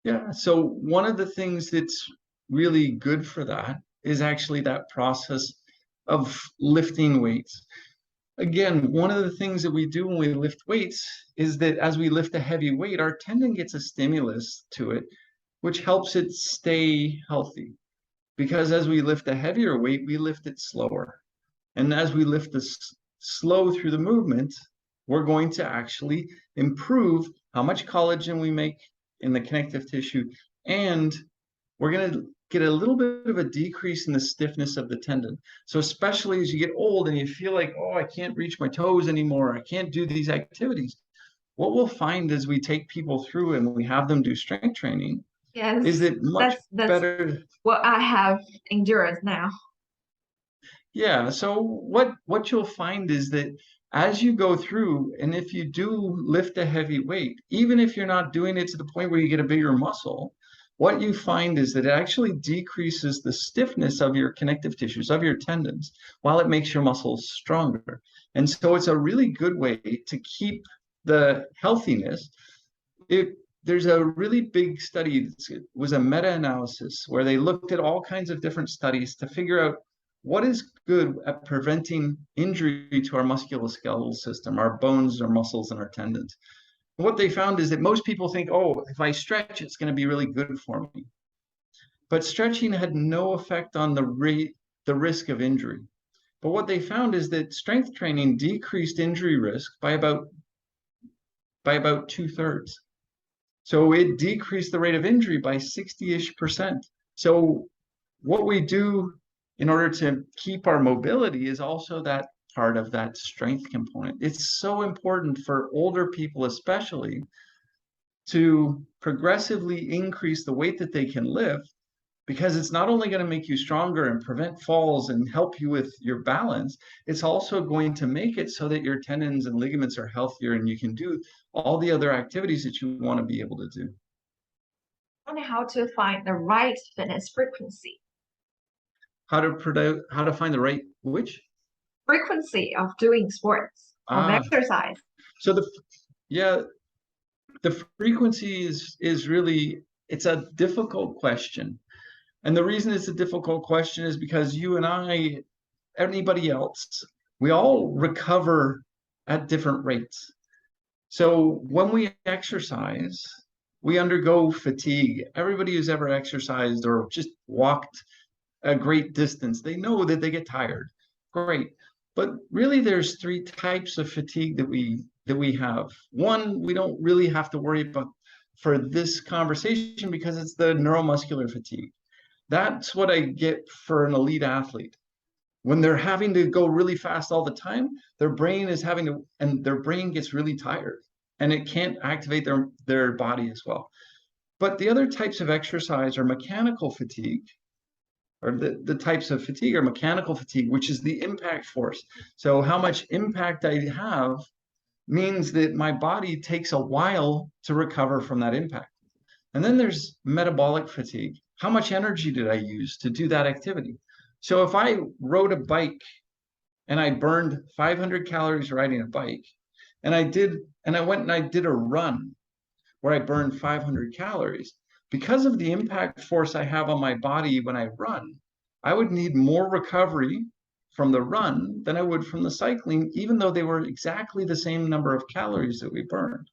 Yeah, so one of the things that's really good for that is actually that process of lifting weights. Again, one of the things that we do when we lift weights is that as we lift a heavy weight, our tendon gets a stimulus to it, which helps it stay healthy. Because as we lift a heavier weight, we lift it slower. And as we lift this slow through the movement, we're going to actually improve how much collagen we make in the connective tissue, and we're going to get a little bit of a decrease in the stiffness of the tendon. So especially as you get old and you feel like, oh, I can't reach my toes anymore, I can't do these activities. What we'll find as we take people through and we have them do strength training is that much better. What I have endurance now. Yeah, so what you'll find is that as you go through, and if you do lift a heavy weight, even if you're not doing it to the point where you get a bigger muscle, what you find is that it actually decreases the stiffness of your connective tissues, of your tendons, while it makes your muscles stronger. And so it's a really good way to keep the healthiness. There's a really big study, it was a meta-analysis where they looked at all kinds of different studies to figure out what is good at preventing injury to our musculoskeletal system, our bones, our muscles, and our tendons. And what they found is that most people think, oh, if I stretch, it's going to be really good for me. But stretching had no effect on the risk of injury. But what they found is that strength training decreased injury risk by about 2/3. So it decreased the rate of injury by 60-ish%. So what we do in order to keep our mobility is also that part of that strength component. It's so important for older people, especially, to progressively increase the weight that they can lift, because it's not only going to make you stronger and prevent falls and help you with your balance, it's also going to make it so that your tendons and ligaments are healthier and you can do all the other activities that you want to be able to do. And how to find the right fitness frequency. How to find the right frequency of doing sports, of exercise. So the frequency is really, it's a difficult question. And the reason it's a difficult question is because you and I, anybody else, we all recover at different rates. So when we exercise, we undergo fatigue. Everybody who's ever exercised or just walked a great distance, they know that they get tired. Great. But really there's three types of fatigue that we have. One, we don't really have to worry about for this conversation because it's the neuromuscular fatigue. That's what I get for an elite athlete. When they're having to go really fast all the time, their brain gets really tired and it can't activate their body as well. But the other types of exercise are mechanical fatigue, or the types of fatigue are mechanical fatigue, which is the impact force. So how much impact I have means that my body takes a while to recover from that impact. And then there's metabolic fatigue. How much energy did I use to do that activity? So if I rode a bike and I burned 500 calories riding a bike, and I went and I did a run where I burned 500 calories, because of the impact force I have on my body when I run, I would need more recovery from the run than I would from the cycling, even though they were exactly the same number of calories that we burned.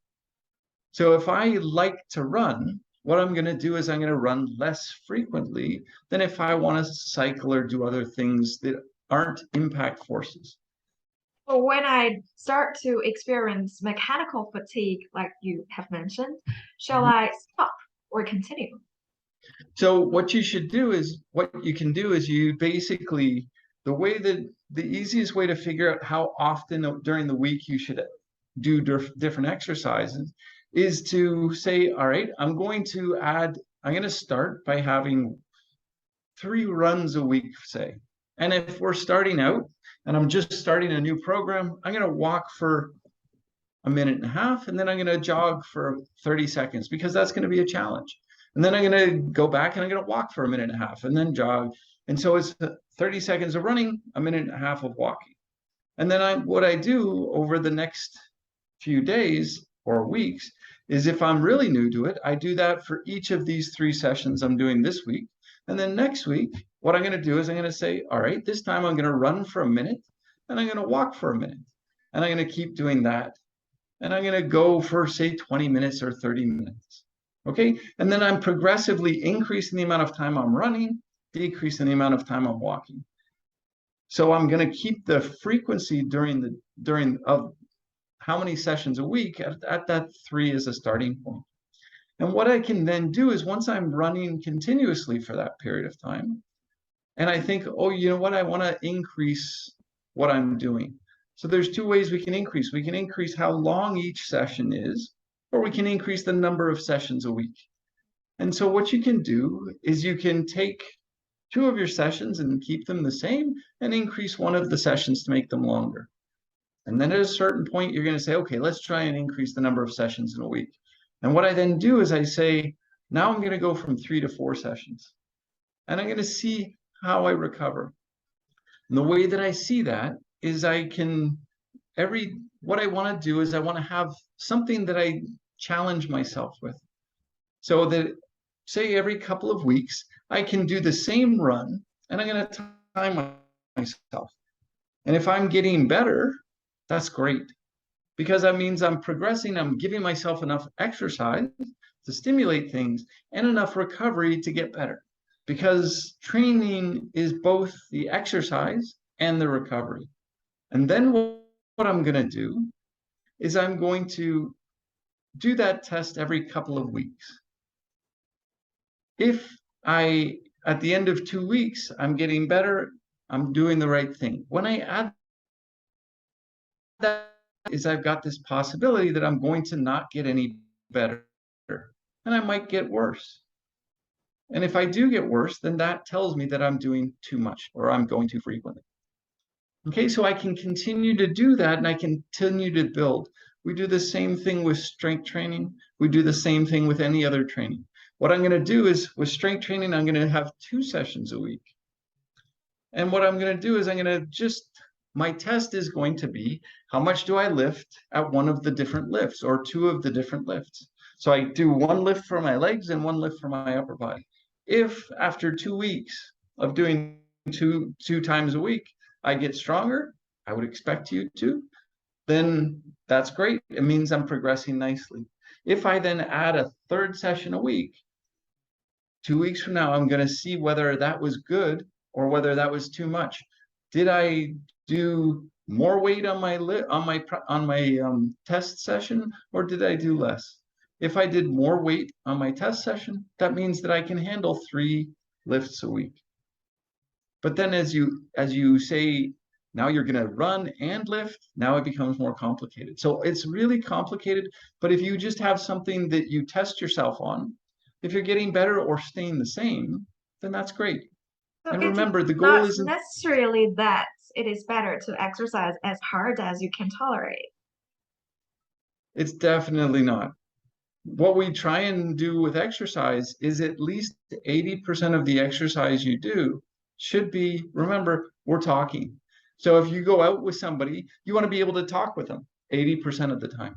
So if I like to run, what I'm going to do is I'm going to run less frequently than if I want to cycle or do other things that aren't impact forces. But when I start to experience mechanical fatigue, like you have mentioned, shall I stop or continue? So what you should do is, what you can do is you basically, the easiest way to figure out how often during the week you should do different exercises is to say, all right, I'm going to start by having 3 runs a week, say. And if we're starting out and I'm just starting a new program, I'm going to walk for a minute and a half, and then I'm going to jog for 30 seconds because that's going to be a challenge. And then I'm going to go back and I'm going to walk for a minute and a half and then jog. And so it's 30 seconds of running, a minute and a half of walking. And then what I do over the next few days or weeks is, if I'm really new to it, I do that for each of these 3 sessions I'm doing this week. And then next week, what I'm going to do is I'm going to say, all right, this time I'm going to run for a minute and I'm going to walk for a minute. And I'm going to keep doing that. And I'm going to go for, say, 20 minutes or 30 minutes. Okay. And then I'm progressively increasing the amount of time I'm running, decreasing the amount of time I'm walking. So I'm going to keep the frequency of how many sessions a week at that 3 as a starting point. And what I can then do is, once I'm running continuously for that period of time, and I think, oh, you know what, I want to increase what I'm doing. So there's 2 ways we can increase. We can increase how long each session is, or we can increase the number of sessions a week. And so what you can do is you can take 2 of your sessions and keep them the same, and increase one of the sessions to make them longer. And then at a certain point, you're going to say, okay, let's try and increase the number of sessions in a week. And what I then do is I say, now I'm going to go from 3 to 4 sessions. And I'm going to see how I recover. And the way that I see that is what I want to do is I want to have something that I challenge myself with. So that, say, every couple of weeks, I can do the same run and I'm going to time myself. And if I'm getting better, that's great, because that means I'm progressing. I'm giving myself enough exercise to stimulate things and enough recovery to get better, because training is both the exercise and the recovery. And then what I'm going to do is I'm going to do that test every couple of weeks. If at the end of 2 weeks, I'm getting better, I'm doing the right thing. When I add that, is I've got this possibility that I'm going to not get any better, and I might get worse. And if I do get worse, then that tells me that I'm doing too much or I'm going too frequently. Okay, so I can continue to do that and I continue to build. We do the same thing with strength training. We do the same thing with any other training. What I'm going to do is, with strength training, I'm going to have 2 sessions a week. And what I'm going to do is my test is going to be, how much do I lift at one of the different lifts or 2 of the different lifts? So I do 1 lift for my legs and 1 lift for my upper body. If after 2 weeks of doing two times a week, I get stronger, I would expect you to, then that's great. It means I'm progressing nicely. If I then add a 3rd session a week, 2 weeks from now, I'm going to see whether that was good or whether that was too much. Did I do more weight on my test session, or did I do less? If I did more weight on my test session, that means that I can handle 3 lifts a week. But then as you say, now you're going to run and lift, now it becomes more complicated. So it's really complicated, but if you just have something that you test yourself on, if you're getting better or staying the same, then that's great. So And it's remember, the goal not isn't, necessarily that it is better to exercise as hard as you can tolerate. it's definitely not. What we try and do with exercise is, at least 80% of the exercise you do should be, remember, we're talking. So if you go out with somebody, you want to be able to talk with them 80% of the time.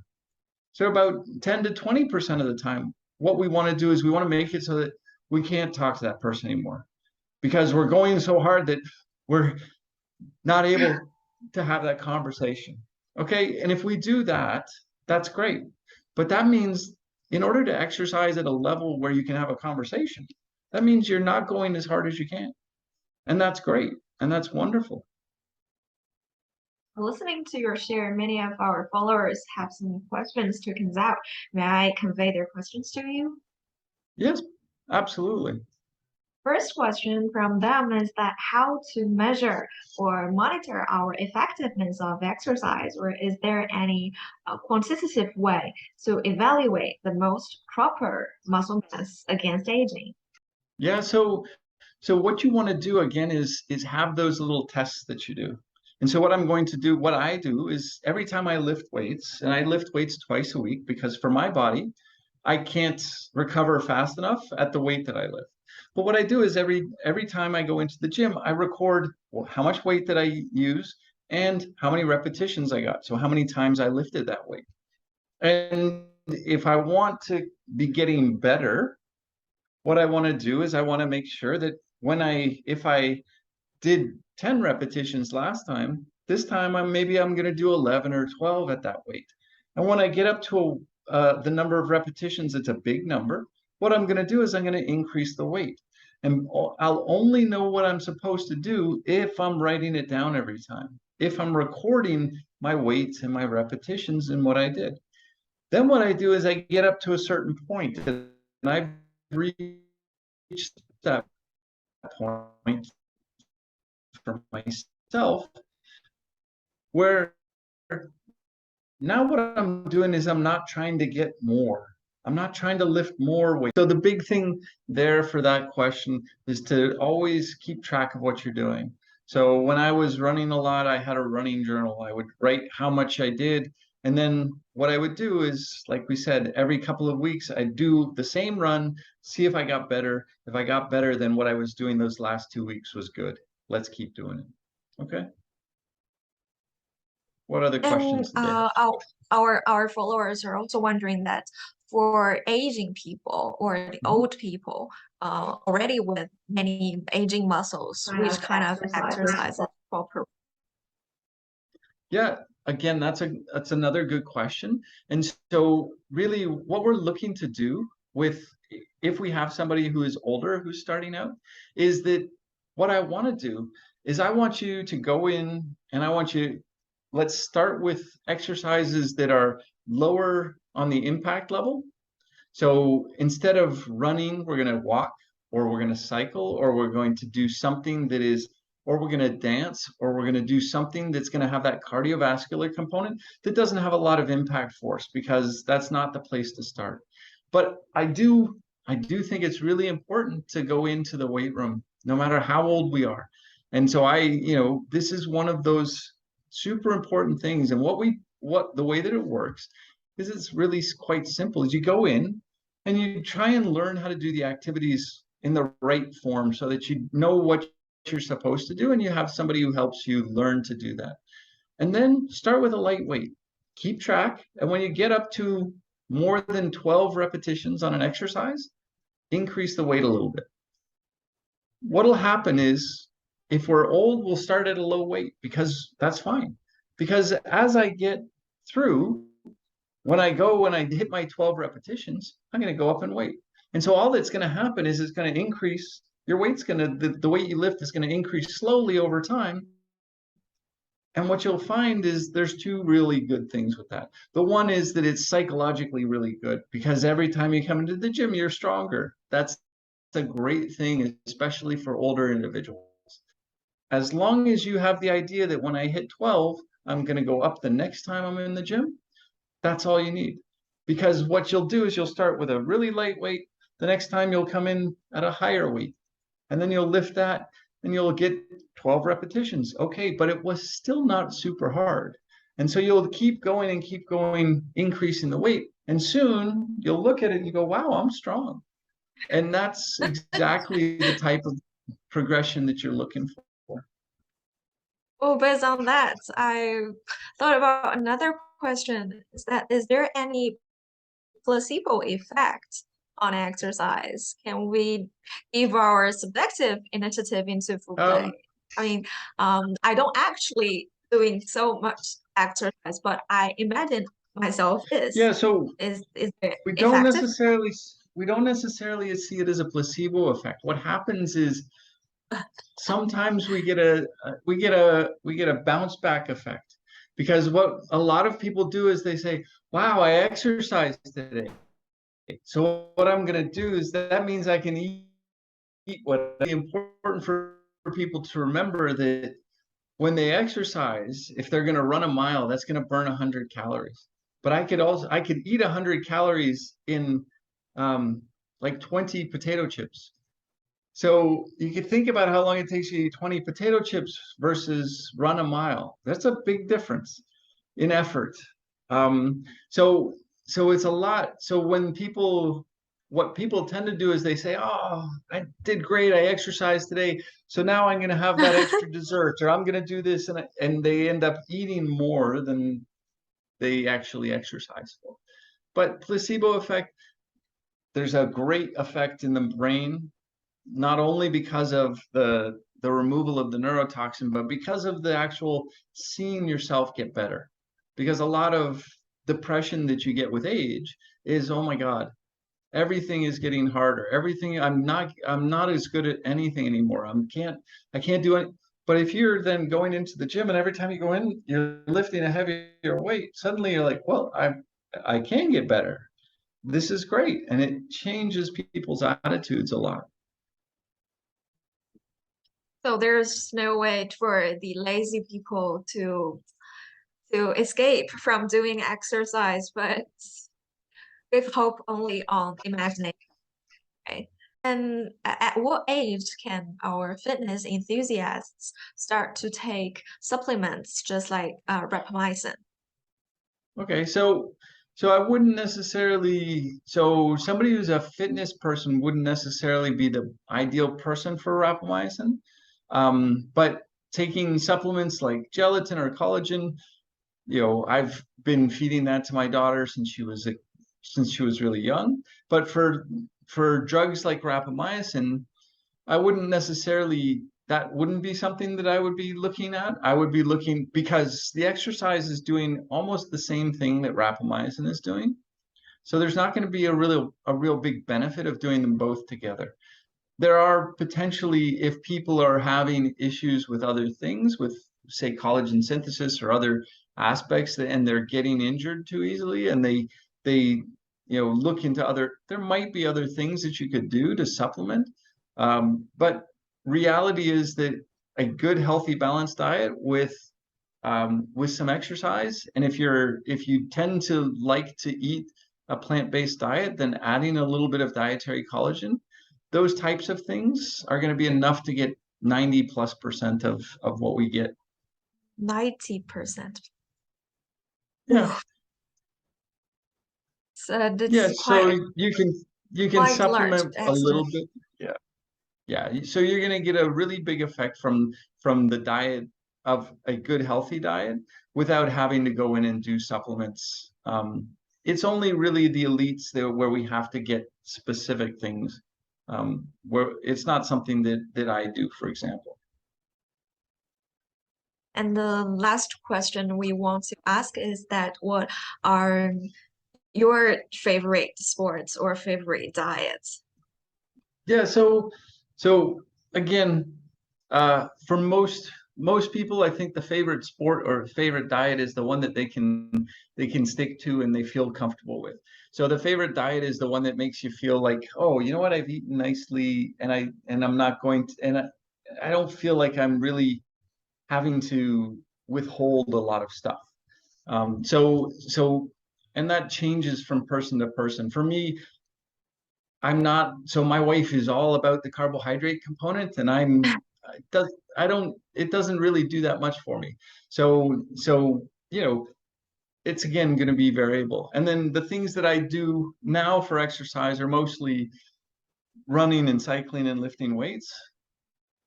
So about 10 to 20% of the time, what we want to do is we want to make it so that we can't talk to that person anymore, because we're going so hard that we're not able to have that conversation. Okay. And if we do that, that's great. But that means in order to exercise at a level where you can have a conversation, that means you're not going as hard as you can. And that's great. And that's wonderful. Listening to your share, many of our followers have some questions to convey. May I convey their questions to you? Yes, absolutely. First question from them is that how to measure or monitor our effectiveness of exercise, or is there any quantitative way to evaluate the most proper muscle mass against aging? Yeah, so what you want to do again is have those little tests that you do. And so what I'm going to do, what I do is every time I lift weights, and I lift weights twice a week because for my body, I can't recover fast enough at the weight that I lift. But what I do is every time I go into the gym, I record, well, how much weight did I use and how many repetitions I got. So how many times I lifted that weight. And if I want to be getting better, what I want to do is I want to make sure that if I did 10 repetitions last time, this time I'm going to do 11 or 12 at that weight. And when I get up to the number of repetitions, it's a big number. What I'm going to do is I'm going to increase the weight. And I'll only know what I'm supposed to do if I'm writing it down every time, if I'm recording my weights and my repetitions and what I did. Then what I do is I get up to a certain point and I've reached that point for myself where now what I'm doing is I'm not trying to get more. I'm not trying to lift more weight. So the big thing there for that question is to always keep track of what you're doing. So when I was running a lot, I had a running journal. I would write how much I did. And then what I would do is, like we said, every couple of weeks, I'd do the same run, see if I got better. If I got better, then what I was doing those last 2 weeks was good. Let's keep doing it. Okay. What other And questions did they have? our followers are also wondering that for aging people or the Mhm. old people already with many aging muscles, which kind of exercise is proper? Yeah, again, that's another good question. And so really what we're looking to do with if we have somebody who is older who's starting out is that what I want to do is I want you to go in and let's start with exercises that are lower on the impact level. So instead of running, we're going to walk, or we're going to cycle, or we're going to do something that is, or we're going to dance, or we're going to do something that's going to have that cardiovascular component that doesn't have a lot of impact force because that's not the place to start. But I do think it's really important to go into the weight room, no matter how old we are. And so this is one of those super important things. And what the way that it works is it's really quite simple. Is you go in and you try and learn how to do the activities in the right form so that you know what you're supposed to do and you have somebody who helps you learn to do that. And then start with a lightweight. Keep track. And when you get up to more than 12 repetitions on an exercise, increase the weight a little bit. What'll happen is if we're old, we'll start at a low weight because that's fine. Because as I get through, when I hit my 12 repetitions, I'm going to go up in weight. And so all that's going to happen is it's going to increase. Your weight's going to, the weight you lift is going to increase slowly over time. And what you'll find is there's two really good things with that. The one is that it's psychologically really good because every time you come into the gym, you're stronger. That's a great thing, especially for older individuals. As long as you have the idea that when I hit 12, I'm going to go up the next time I'm in the gym, that's all you need. Because what you'll do is you'll start with a really light weight. The next time you'll come in at a higher weight. And then you'll lift that and you'll get 12 repetitions. Okay, but it was still not super hard. And so you'll keep going, increasing the weight. And soon you'll look at it and you go, wow, I'm strong. And that's exactly the type of progression that you're looking for. Well, based on that, I thought about another question. Is there any placebo effect on exercise? Can we give our subjective initiative into full Um, play? I mean, I don't actually doing so much exercise, but I imagine myself is. Yeah, so Is it we don't effective? necessarily we don't necessarily see it as a placebo effect. What happens is sometimes we get a bounce back effect because what a lot of people do is they say, "Wow, I exercised today. So what I'm going to do is that means I can eat what." It's important for people to remember that when they exercise, if they're going to run a mile, that's going to burn 100 calories. But I could eat 100 calories in um, like 20 potato chips. So you could think about how long it takes you to eat 20 potato chips versus run a mile. That's a big difference in effort. Um, so so it's a lot. So what people tend to do is they say, "Oh, I did great. I exercised today. So now I'm going to have that extra dessert, or I'm going to do this," and they end up eating more than they actually exercise for. But placebo effect, there's a great effect in the brain not only because of the removal of the neurotoxin, but because of the actual seeing yourself get better. Because a lot of depression that you get with age is, oh my God, everything is getting harder. Everything I'm not as good at anything anymore. I can't do it. But if you're then going into the gym and every time you go in, you're lifting a heavier weight, suddenly you're like, well, I can get better. This is great. And it changes people's attitudes a lot. So there's no way for the lazy people to escape from doing exercise, but with hope only on imagination, right? And at what age can our fitness enthusiasts start to take supplements just like rapamycin? Okay, so I wouldn't necessarily so somebody who's a fitness person wouldn't necessarily be the ideal person for rapamycin. But taking supplements like gelatin or collagen, I've been feeding that to my daughter since she was really young. But for drugs like rapamycin, I wouldn't necessarily, that wouldn't be something that I would be looking at. I would be looking because the exercise is doing almost the same thing that rapamycin is doing. So there's not going to be a real big benefit of doing them both together. There are potentially, if people are having issues with other things, with say collagen synthesis or other aspects and they're getting injured too easily and they look into there might be other things that you could do to supplement. But reality is that a good healthy balanced diet with some exercise, and if you tend to like to eat a plant-based diet, then adding a little bit of dietary collagen, those types of things are going to be enough to get 90+% of what we get. 90%. Yeah. So Yeah, that's so you can quite large supplement a estimate. little bit. Yeah. Yeah. So you're going to get a really big effect from the diet of a good healthy diet without having to go in and do supplements. It's only really the elites where we have to get specific things. Where it's not something that I do, for example. And the last question we want to ask is that what are your favorite sports or favorite diets? Yeah, so again, for most people, I think the favorite sport or favorite diet is the one that they can stick to and they feel comfortable with. So the favorite diet is the one that makes you feel like, oh, you know what, I've eaten nicely and I'm not going to and I don't feel like I'm really having to withhold a lot of stuff. So and that changes from person to person. For me, I'm not, so my wife is all about the carbohydrate component and it doesn't really do that much for me. So it's again going to be variable. And then the things that I do now for exercise are mostly running and cycling and lifting weights.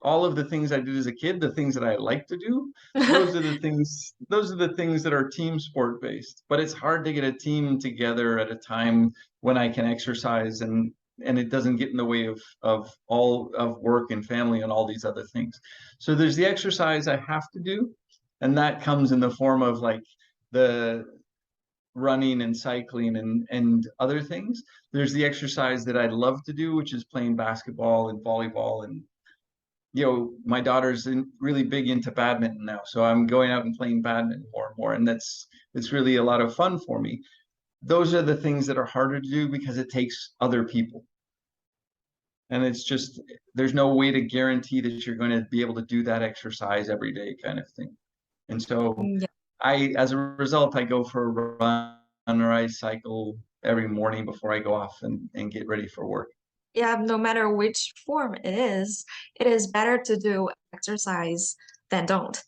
All of the things I did as a kid, the things that I like to do, those are the things that are team sport based. But it's hard to get a team together at a time when I can exercise and it doesn't get in the way of all of work and family and all these other things. So there's the exercise I have to do, and that comes in the form of like the running and cycling and other things. There's the exercise that I love to do, which is playing basketball and volleyball. And my daughter's really big into badminton now, so I'm going out and playing badminton more and more, and it's really a lot of fun for me. Those are the things that are harder to do because it takes other people. And it's just, there's no way to guarantee that you're going to be able to do that exercise every day kind of thing. And so Yeah. as a result, I go for a run or I cycle every morning before I go off and get ready for work. Yeah, no matter which form it is better to do exercise than don't.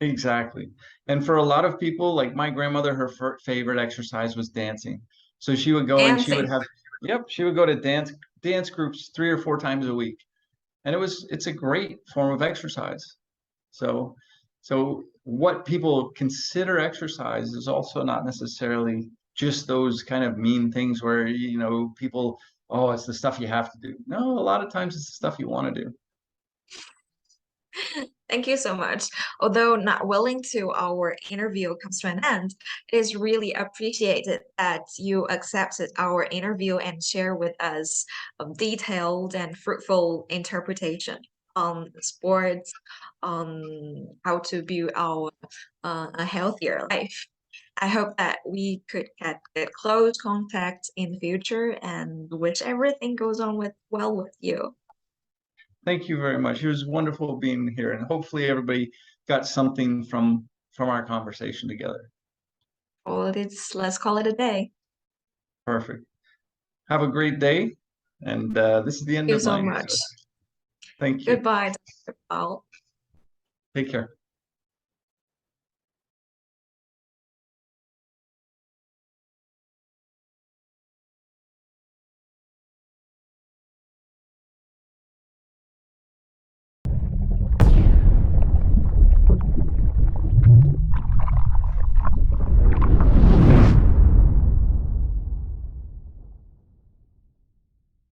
Exactly. And for a lot of people, like my grandmother, her favorite exercise was dancing. So she would go and she would Dancing. have, yep, she would go to dance groups 3 or 4 times a week. And it's a great form of exercise. So, so what people consider exercise is also not necessarily just those kind of mean things where, people, oh, it's the stuff you have to do. No, a lot of times it's the stuff you want to do. Thank you so much. Although not willing to, our interview comes to an end, it is really appreciated that you accepted our interview and share with us detailed and fruitful interpretation on sports, on how to build our a healthier life. I hope that we could get close contact in the future and wish everything goes on with you. Thank you very much. It was wonderful being here, and hopefully everybody got something from our conversation together. Well, let's call it a day. Perfect. Have a great day, and this is the end Thank you of so mine. much. So thank you. Goodbye, Dr. Paul. Take care.